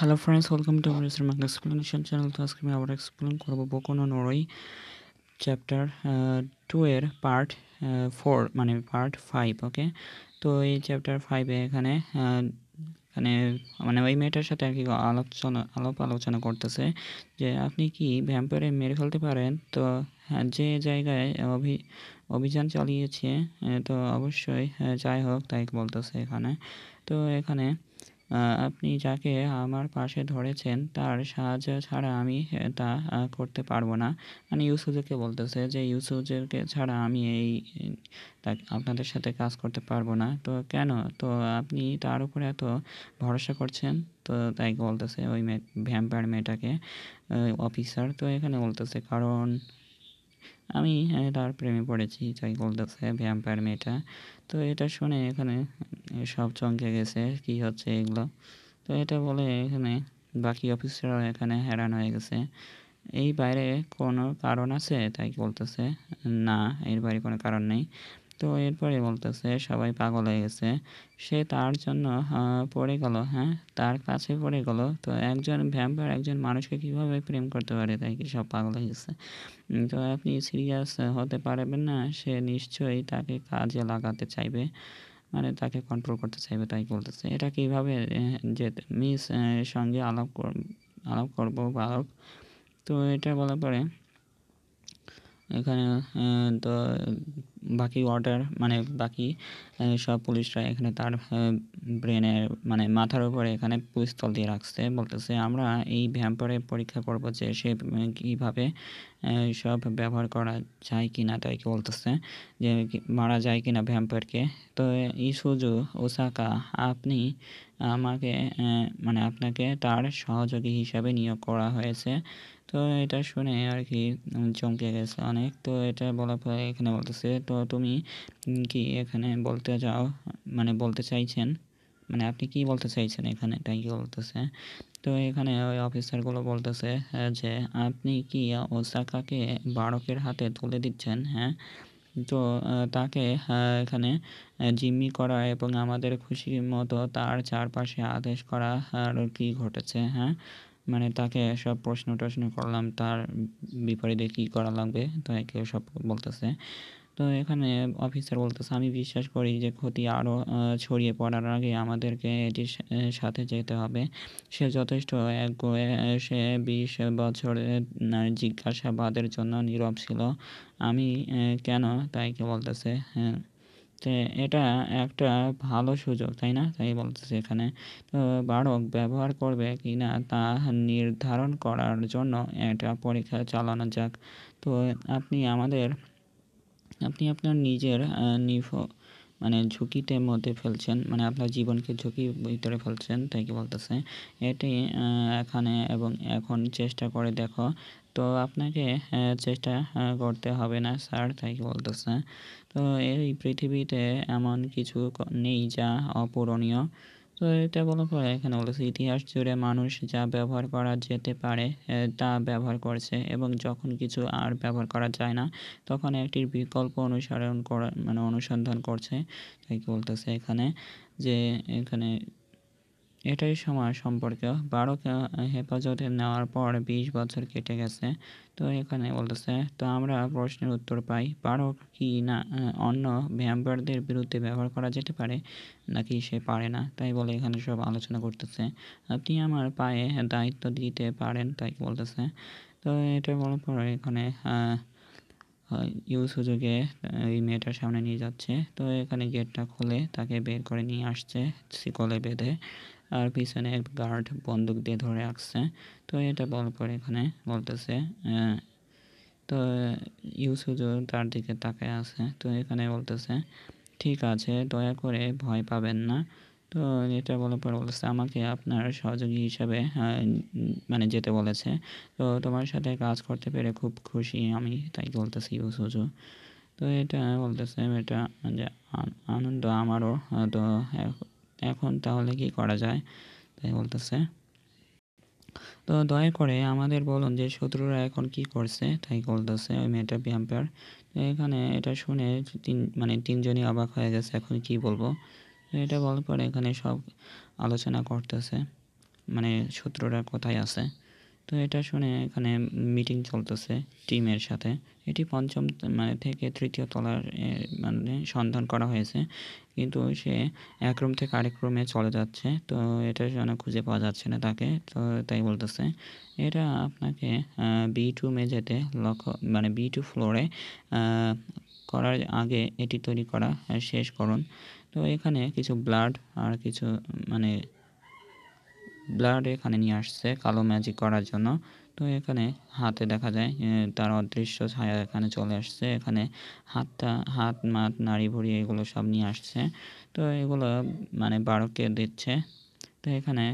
Hello friends, welcome to our Bangla explanation channel. তো আজকে আমি আবার এক্সপ্লেন করবো বোকু নো নোরোই চ্যাপ্টার 2 এর পার্ট 4 মানে পার্ট 5। ওকে, তো এই চ্যাপ্টার 5-এ এখানে এখানে মানে ওই মেয়েটার সাথে আর কি আলোচনা করতেছে যে আপনি কি ভ্যাম্পায়ারে মেরে ফেলতে পারেন। তো হ্যাঁ, যে জায়গায় অভিযান চালিয়েছে তো অবশ্যই যাই হোক তাই বলতেছে এখানে। তো এখানে আপনি যাকে আমার পাশে ধরেছেন তার সাহায্য ছাড়া আমি তা করতে পারবো না। মানে ইউসুজুকে বলতেছে যে ইউসুজুকে ছাড়া আমি আপনাদের সাথে কাজ করতে পারবো না। তো কেন? তো আপনি তার উপরে এত ভরসা করছেন? তো তাই বলতেছে ওই ভ্যাম্পায়ার মেয়েটাকে অফিসার। তো এখানে বলতেছে কারণ আমি তার প্রেমে পড়েছি, তাই বলতেছে ভ্যাম্পায়ার মেয়েটা। তো এটা শুনে এখানে সব চমকে গেছে, কি হচ্ছে এগুলো। তো এটা বলে এখানে বাকি অফিসাররা এখানে হ্যারান হয়ে গেছে। এই বাইরে কোনো কারণ আছে? তাই বলতেছে না, এর বাইরে কোনো কারণ নেই। তো এরপরে বলতেছে সবাই পাগল হয়ে গেছে। সে তার জন্য পড়ে গেল, হ্যাঁ, তার কাছে পড়ে গেল। তো একজন ভ্যাম্পায়ার একজন মানুষকে কীভাবে প্রেম করতে পারে? তাই কি সব পাগল হয়ে গেছে। তো আপনি সিরিয়াস হতে পারবেন না, সে নিশ্চয়ই তাকে কাজে লাগাতে চাইবে, মানে তাকে কন্ট্রোল করতে চাইবে, তাই বলতেছে। এটা কীভাবে যে মিস সঙ্গে আলাপ করবো বালক। তো এটা বলার পরে এখানে তো বাকি অর্ডার মানে বাকি সব পুলিশরা এখানে তার ব্রেনের মানে মাথার উপরে এখানে পিস্তল দিয়ে রাখছে। বলতেছে আমরা এই ভ্যাম্পায়ারের পরীক্ষা করব যে সে কীভাবে সব ব্যবহার করা যায় কি না, তাই বলতেছে যে মারা যায় কি না ভ্যাম্পায়ারকে। তো ইসুজু ওসাকা, আপনি আমাকে মানে আপনাকে তার সহযোগী হিসাবে নিয়োগ করা হয়েছে। তো এটা শুনে আর কি চমকে গেছে অনেক। তো এটা বলার পরে এখানে বলতেছে তো তুমি কি এখানে বলতে চাও, মানে বলতে চাইছেন, মানে আপনি কি বলতে চাইছেন এখানে, তাই কি বলতেছে। তো এখানে ওই অফিসারগুলো বলতেছে যে আপনি কি ওসাকাকে বাড়কের হাতে তুলে দিচ্ছেন, হ্যাঁ। তো তাকে এখানে জিম্মি করা এবং আমাদের খুশি মতো তার চারপাশে আদেশ করা আর কি ঘটেছে, হ্যাঁ। মানে তাকে সব প্রশ্ন করলাম তার বিপরীতে কী করা লাগবে, তো একে সব বলতেছে। তো এখানে অফিসার বলতেছে আমি বিশ্বাস করি যে ক্ষতি আরও ছড়িয়ে পড়ার আগে আমাদেরকে এটির সাথে যেতে হবে। সে যথেষ্ট একগুঁয়ে, সে 20 বছরের জিজ্ঞাসাবাদের জন্য নীরব ছিল। আমি কেন, তাই কে বলতেছে। হ্যাঁ, তো এটা একটা ভালো সুযোগ, তাই না, তাই বলতেছে এখানে। তো বাড়ক ব্যবহার করবে কি না তা নির্ধারণ করার জন্য এটা পরীক্ষা চালানো যাক। তো আপনি আপনার নিজের মানে ঝুঁকিতে মধ্যে ফেলছেন, মানে আপনার জীবনকে ঝুঁকির ভিতরে ফেলছেন, তাই কি বলতেছে। এটি এখানে এবং এখন চেষ্টা করে দেখো। তো আপনাকে চেষ্টা করতে হবে না স্যার, তাই কি বলতেছে। তো এই পৃথিবীতে এমন কিছু নেই যা অপূরণীয়। তো এটা বলার পরে এখানে বলেছে ইতিহাস জুড়ে মানুষ যা ব্যবহার করা যেতে পারে তা ব্যবহার করছে, এবং যখন কিছু আর ব্যবহার করা যায় না তখন একটির বিকল্প অনুসন্ধান করছে, তাই কি বলতেছে এখানে। যে এখানে এটাই সময় সম্পর্কে বারোকে হেফাজতে নেওয়ার পর 20 বছর কেটে গেছে। তো এখানে বলতেছে তো আমরা প্রশ্নের উত্তর পাই বারো কি না অন্য ভ্যাম্পায়ারদের বিরুদ্ধে ব্যবহার করা যেতে পারে নাকি সে পারে না, তাই বলে এখানে সব আলোচনা করতেছে। আপনি আমার পায়ে দায়িত্ব দিতে পারেন, তাই বলতেছে। তো এটা বলার পর এখানে ইউসুজুকে এই মেয়েটার সামনে নিয়ে যাচ্ছে। তো এখানে গেটটা খুলে তাকে বের করে নিয়ে আসছে শিকলে বেঁধে, আর পিছনে এক গার্ড বন্দুক দিয়ে ধরে রাখছে। তো এটা বলার পর এখানে বলতেছে তো ইউসুজু তার দিকে তাকায় আছে। তো এখানে বলতেছে ঠিক আছে, দয়া করে ভয় পাবেন না। তো এটা বলার পর বলতেছে আমাকে আপনার সহযোগী হিসাবে মানে যেতে বলেছে। তো তোমার সাথে কাজ করতে পেরে খুব খুশি আমি, তাই বলতেছি ইউসুজু। তো এটা বলতেছে এটা যে আনন্দ আমারও। তো এখন তাহলে কি করা যায়, তাই বলতেছে। তো দয়া করে আমাদের বলুন যে শত্রুরা এখন কি করছে, তাই বলতেছে ওই মেয়েটা ভ্যাম্পায়ার। তো এখানে এটা শুনে মানে তিনজনই অবাক হয়ে গেছে, এখন কি বলবো। তো এটা বলার পরে এখানে সব আলোচনা করতেছে। মানে শত্রুরা কোথায় আছে। তো এটা শুনে এখানে মিটিং চলতেছে টিমের সাথে। এটি পঞ্চম মানে থেকে তৃতীয় তলার মানে সন্ধান করা হয়েছে, কিন্তু সে এক রুম থেকে আরেক রুমে চলে যাচ্ছে। তো এটা যেন খুঁজে পাওয়া যাচ্ছে না তাকে। তো তাই বলতেছে এটা আপনাকে B2 মেঝেতে লক্ষ্য মানে B2 ফ্লোরে করার আগে এটি তৈরি করা শেষ করুন। তো এখানে কিছু ব্লাড আর কিছু মানে ব্লাড এখানে নিয়ে আসছে কালো ম্যাজিক করার জন্য। তো এখানে হাতে দেখা যায় তার অদৃশ্য ছায়া এখানে চলে আসছে। এখানে হাত মাত নাড়ি ভুড়ি এগুলো সব নিয়ে আসছে। তো এগুলো মানে বারোকে দিচ্ছে। তো এখানে